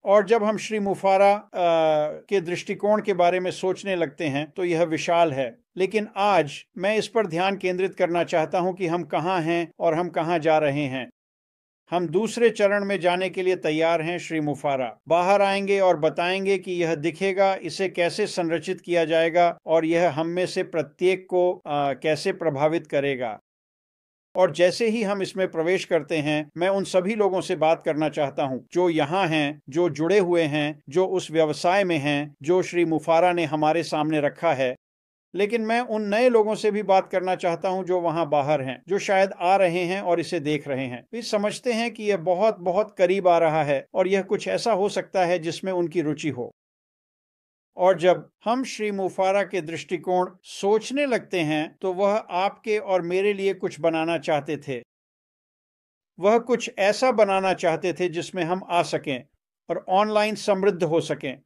और जब हम श्री मुफारा के दृष्टिकोण के बारे में सोचने लगते हैं तो यह विशाल है। लेकिन आज मैं इस पर ध्यान केंद्रित करना चाहता हूं कि हम कहां हैं और हम कहां जा रहे हैं। हम दूसरे चरण में जाने के लिए तैयार हैं। श्री मुफारा बाहर आएंगे और बताएंगे कि यह दिखेगा, इसे कैसे संरचित किया जाएगा और यह हम में से प्रत्येक को कैसे प्रभावित करेगा। और जैसे ही हम इसमें प्रवेश करते हैं, मैं उन सभी लोगों से बात करना चाहता हूं जो यहाँ हैं, जो जुड़े हुए हैं, जो उस व्यवसाय में हैं जो श्री मुफारा ने हमारे सामने रखा है। लेकिन मैं उन नए लोगों से भी बात करना चाहता हूं जो वहां बाहर हैं, जो शायद आ रहे हैं और इसे देख रहे हैं। वे समझते हैं कि यह बहुत बहुत करीब आ रहा है और यह कुछ ऐसा हो सकता है जिसमें उनकी रुचि हो। और जब हम श्री मुफारा के दृष्टिकोण सोचने लगते हैं तो वह आपके और मेरे लिए कुछ बनाना चाहते थे। वह कुछ ऐसा बनाना चाहते थे जिसमें हम आ सकें और ऑनलाइन समृद्ध हो सकें।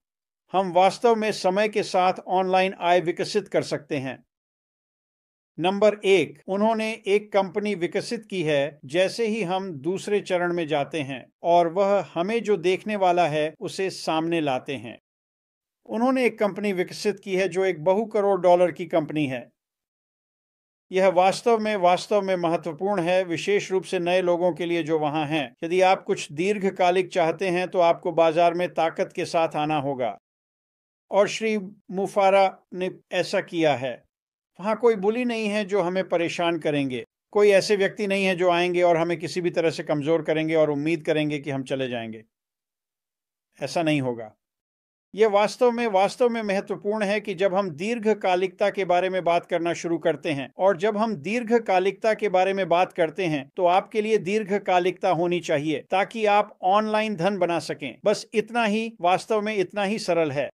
हम वास्तव में समय के साथ ऑनलाइन आय विकसित कर सकते हैं। नंबर 1, उन्होंने एक कंपनी विकसित की है। जैसे ही हम दूसरे चरण में जाते हैं और वह हमें जो देखने वाला है उसे सामने लाते हैं। उन्होंने एक कंपनी विकसित की है जो एक बहु करोड़ डॉलर की कंपनी है। यह वास्तव में महत्वपूर्ण है, विशेष रूप से नए लोगों के लिए जो वहां हैं। यदि आप कुछ दीर्घकालिक चाहते हैं तो आपको बाजार में ताकत के साथ आना होगा। और श्री मुफारा ने ऐसा किया है। वहां कोई बुली नहीं है जो हमें परेशान करेंगे। कोई ऐसे व्यक्ति नहीं है जो आएंगे और हमें किसी भी तरह से कमजोर करेंगे और उम्मीद करेंगे कि हम चले जाएंगे। ऐसा नहीं होगा। यह वास्तव में महत्वपूर्ण है कि जब हम दीर्घकालिकता के बारे में बात करना शुरू करते हैं, और जब हम दीर्घकालिकता के बारे में बात करते हैं तो आपके लिए दीर्घकालिकता होनी चाहिए ताकि आप ऑनलाइन धन बना सकें। बस इतना ही, वास्तव में इतना ही सरल है।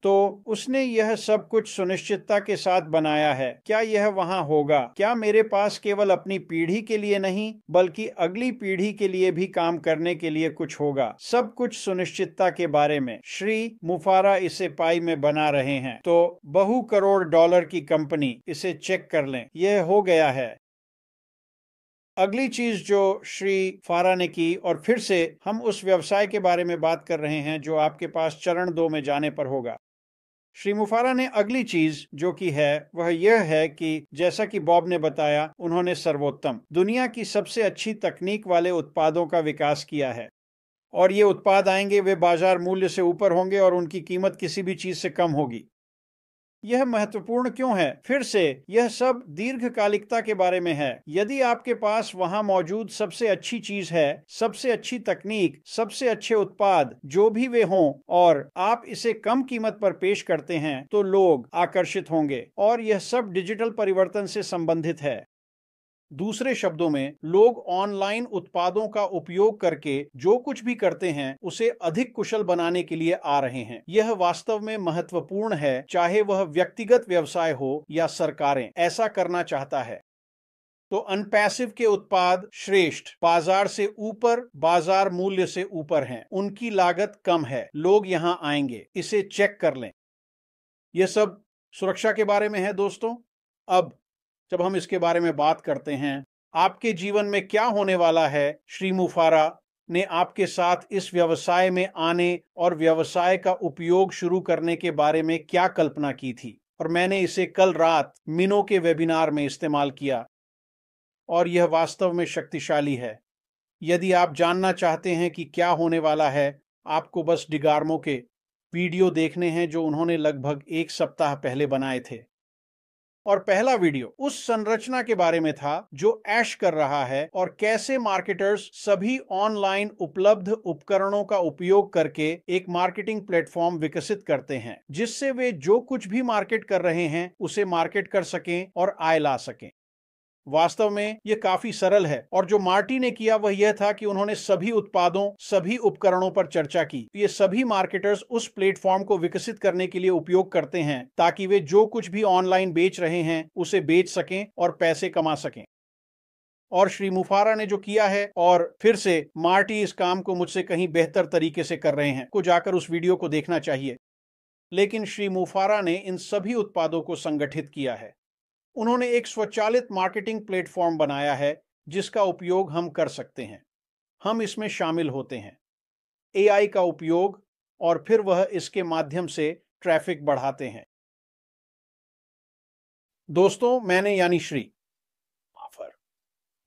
तो उसने यह सब कुछ सुनिश्चितता के साथ बनाया है। क्या यह वहां होगा? क्या मेरे पास केवल अपनी पीढ़ी के लिए नहीं बल्कि अगली पीढ़ी के लिए भी काम करने के लिए कुछ होगा? सब कुछ सुनिश्चितता के बारे में। श्री मुफारा इसे पाई में बना रहे हैं। तो बहु करोड़ डॉलर की कंपनी, इसे चेक कर लें, यह हो गया है। अगली चीज जो श्री फारा ने की, और फिर से हम उस व्यवसाय के बारे में बात कर रहे हैं जो आपके पास चरण 2 में जाने पर होगा। श्री मुफारा ने अगली चीज जो की है वह यह है कि जैसा कि बॉब ने बताया, उन्होंने सर्वोत्तम, दुनिया की सबसे अच्छी तकनीक वाले उत्पादों का विकास किया है। और ये उत्पाद आएंगे, वे बाजार मूल्य से ऊपर होंगे और उनकी कीमत किसी भी चीज से कम होगी। यह महत्वपूर्ण क्यों है? फिर से यह सब दीर्घकालिकता के बारे में है। यदि आपके पास वहां मौजूद सबसे अच्छी चीज है, सबसे अच्छी तकनीक, सबसे अच्छे उत्पाद जो भी वे हों, और आप इसे कम कीमत पर पेश करते हैं, तो लोग आकर्षित होंगे। और यह सब डिजिटल परिवर्तन से संबंधित है। दूसरे शब्दों में, लोग ऑनलाइन उत्पादों का उपयोग करके जो कुछ भी करते हैं उसे अधिक कुशल बनाने के लिए आ रहे हैं। यह वास्तव में महत्वपूर्ण है, चाहे वह व्यक्तिगत व्यवसाय हो या सरकारें ऐसा करना चाहता है। तो अनपैसिव के उत्पाद श्रेष्ठ, बाजार से ऊपर, बाजार मूल्य से ऊपर हैं, उनकी लागत कम है, लोग यहां आएंगे, इसे चेक कर लें। यह सब सुरक्षा के बारे में है दोस्तों। अब जब हम इसके बारे में बात करते हैं, आपके जीवन में क्या होने वाला है, श्री मुफारा ने आपके साथ इस व्यवसाय में आने और व्यवसाय का उपयोग शुरू करने के बारे में क्या कल्पना की थी, और मैंने इसे कल रात मिनो के वेबिनार में इस्तेमाल किया, और यह वास्तव में शक्तिशाली है। यदि आप जानना चाहते हैं कि क्या होने वाला है, आपको बस डिगार्मो के वीडियो देखने हैं जो उन्होंने लगभग 1 सप्ताह पहले बनाए थे। और पहला वीडियो उस संरचना के बारे में था जो ऐश कर रहा है, और कैसे मार्केटर्स सभी ऑनलाइन उपलब्ध उपकरणों का उपयोग करके एक मार्केटिंग प्लेटफॉर्म विकसित करते हैं जिससे वे जो कुछ भी मार्केट कर रहे हैं उसे मार्केट कर सकें और आय ला सकें। वास्तव में यह काफी सरल है, और जो मार्टी ने किया वह यह था कि उन्होंने सभी उत्पादों, सभी उपकरणों पर चर्चा की। ये सभी मार्केटर्स उस प्लेटफॉर्म को विकसित करने के लिए उपयोग करते हैं ताकि वे जो कुछ भी ऑनलाइन बेच रहे हैं उसे बेच सकें और पैसे कमा सकें। और श्री मुफारा ने जो किया है, और फिर से मार्टी इस काम को मुझसे कहीं बेहतर तरीके से कर रहे हैं, को जाकर उस वीडियो को देखना चाहिए। लेकिन श्री मुफारा ने इन सभी उत्पादों को संगठित किया है। उन्होंने एक स्वचालित मार्केटिंग प्लेटफॉर्म बनाया है जिसका उपयोग हम कर सकते हैं। हम इसमें शामिल होते हैं। एआई का उपयोग और फिर वह इसके माध्यम से ट्रैफिक बढ़ाते हैं। दोस्तों, मैंने यानी श्री मुफर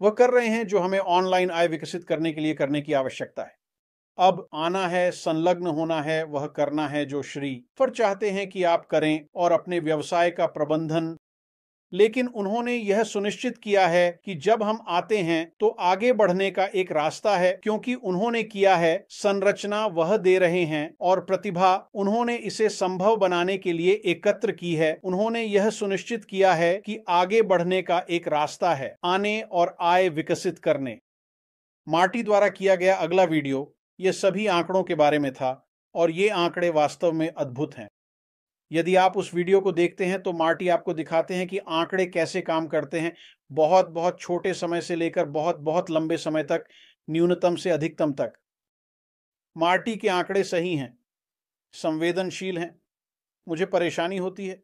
वह कर रहे हैं जो हमें ऑनलाइन आय विकसित करने के लिए करने की आवश्यकता है। अब आना है, संलग्न होना है, वह करना है जो श्री मुफर चाहते हैं कि आप करें और अपने व्यवसाय का प्रबंधन। लेकिन उन्होंने यह सुनिश्चित किया है कि जब हम आते हैं तो आगे बढ़ने का एक रास्ता है, क्योंकि उन्होंने किया है। संरचना वह दे रहे हैं और प्रतिभा उन्होंने इसे संभव बनाने के लिए एकत्र की है। उन्होंने यह सुनिश्चित किया है कि आगे बढ़ने का एक रास्ता है, आने और आय विकसित करने। मार्टी द्वारा किया गया अगला वीडियो ये सभी आंकड़ों के बारे में था और ये आंकड़े वास्तव में अद्भुत हैं। यदि आप उस वीडियो को देखते हैं तो मार्टी आपको दिखाते हैं कि आंकड़े कैसे काम करते हैं, बहुत बहुत छोटे समय से लेकर बहुत बहुत लंबे समय तक, न्यूनतम से अधिकतम तक। मार्टी के आंकड़े सही हैं, संवेदनशील हैं। मुझे परेशानी होती है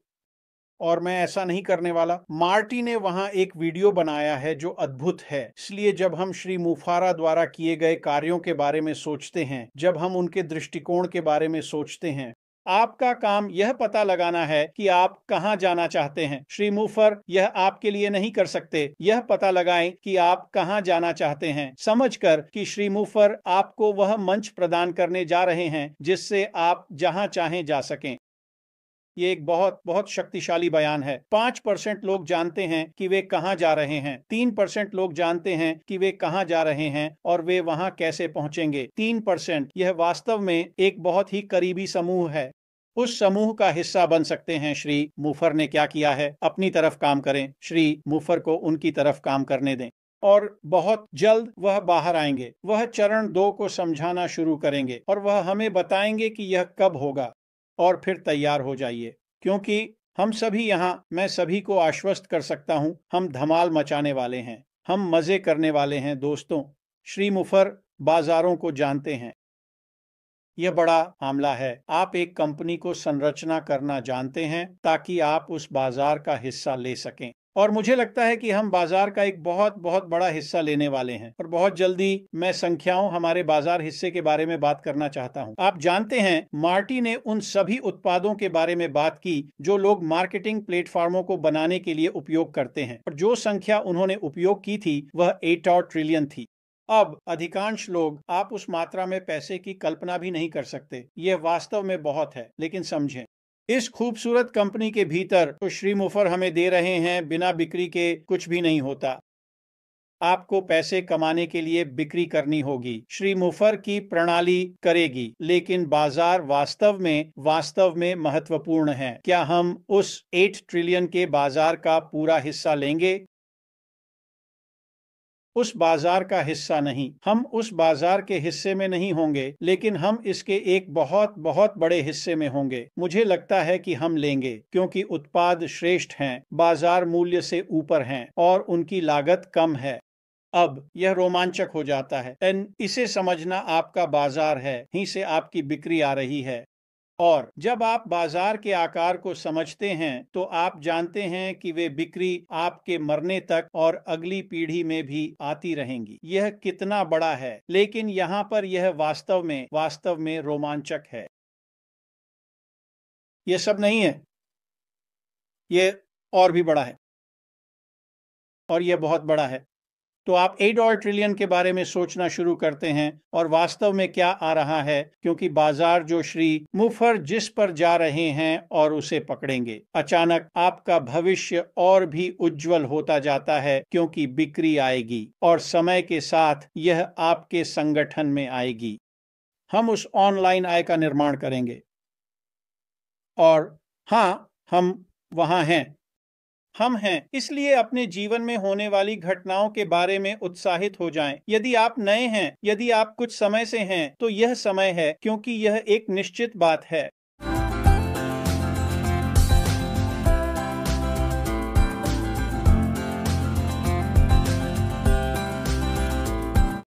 और मैं ऐसा नहीं करने वाला। मार्टी ने वहां एक वीडियो बनाया है जो अद्भुत है। इसलिए जब हम श्री मुफारा द्वारा किए गए कार्यों के बारे में सोचते हैं, जब हम उनके दृष्टिकोण के बारे में सोचते हैं, आपका काम यह पता लगाना है कि आप कहां जाना चाहते हैं। श्री मुफर यह आपके लिए नहीं कर सकते। यह पता लगाएं कि आप कहां जाना चाहते हैं, समझकर कि श्री मुफर आपको वह मंच प्रदान करने जा रहे हैं जिससे आप जहां चाहें जा सकें। ये एक बहुत बहुत शक्तिशाली बयान है। 5% लोग जानते हैं कि वे कहां जा रहे हैं। 3% लोग जानते हैं कि वे कहां जा रहे हैं और वे वहां कैसे पहुंचेंगे। 3%, यह वास्तव में एक बहुत ही करीबी समूह है। उस समूह का हिस्सा बन सकते हैं। श्री मुफर ने क्या किया है? अपनी तरफ काम करें। श्री मुफर को उनकी तरफ काम करने दें और बहुत जल्द वह बाहर आएंगे। वह चरण 2 को समझाना शुरू करेंगे और वह हमें बताएंगे कि यह कब होगा। और फिर तैयार हो जाइए, क्योंकि हम सभी यहाँ, मैं सभी को आश्वस्त कर सकता हूँ, हम धमाल मचाने वाले हैं, हम मजे करने वाले हैं। दोस्तों, श्री मुफर बाजारों को जानते हैं। यह बड़ा मामला है। आप एक कंपनी को संरचना करना जानते हैं ताकि आप उस बाजार का हिस्सा ले सकें। और मुझे लगता है कि हम बाजार का एक बहुत बहुत बड़ा हिस्सा लेने वाले हैं और बहुत जल्दी मैं संख्याओं हमारे बाजार हिस्से के बारे में बात करना चाहता हूं। आप जानते हैं, मार्टी ने उन सभी उत्पादों के बारे में बात की जो लोग मार्केटिंग प्लेटफॉर्मों को बनाने के लिए उपयोग करते हैं, और जो संख्या उन्होंने उपयोग की थी वह 8 ट्रिलियन थी। अब अधिकांश लोग, आप उस मात्रा में पैसे की कल्पना भी नहीं कर सकते। यह वास्तव में बहुत है। लेकिन समझें, इस खूबसूरत कंपनी के भीतर तो श्री मुफर हमें दे रहे हैं, बिना बिक्री के कुछ भी नहीं होता। आपको पैसे कमाने के लिए बिक्री करनी होगी। श्री मुफर की प्रणाली करेगी, लेकिन बाजार वास्तव में महत्वपूर्ण है। क्या हम उस 8 ट्रिलियन के बाजार का पूरा हिस्सा लेंगे? उस बाजार का हिस्सा नहीं। हम उस बाजार के हिस्से में नहीं होंगे, लेकिन हम इसके एक बहुत बहुत बड़े हिस्से में होंगे। मुझे लगता है कि हम लेंगे, क्योंकि उत्पाद श्रेष्ठ हैं, बाजार मूल्य से ऊपर हैं और उनकी लागत कम है। अब यह रोमांचक हो जाता है। इसे समझना आपका बाजार है, यहीं से आपकी बिक्री आ रही है। और जब आप बाजार के आकार को समझते हैं तो आप जानते हैं कि वे बिक्री आपके मरने तक और अगली पीढ़ी में भी आती रहेंगी। यह कितना बड़ा है, लेकिन यहाँ पर यह वास्तव में रोमांचक है। यह सब नहीं है, यह और भी बड़ा है और यह बहुत बड़ा है। तो आप 8 ट्रिलियन के बारे में सोचना शुरू करते हैं और वास्तव में क्या आ रहा है, क्योंकि बाजार जो श्री मुफर जिस पर जा रहे हैं और उसे पकड़ेंगे। अचानक आपका भविष्य और भी उज्जवल होता जाता है, क्योंकि बिक्री आएगी और समय के साथ यह आपके संगठन में आएगी। हम उस ऑनलाइन आय का निर्माण करेंगे और हाँ, हम वहां हैं। हम हैं, इसलिए अपने जीवन में होने वाली घटनाओं के बारे में उत्साहित हो जाएं। यदि आप नए हैं, यदि आप कुछ समय से हैं, तो यह समय है, क्योंकि यह एक निश्चित बात है।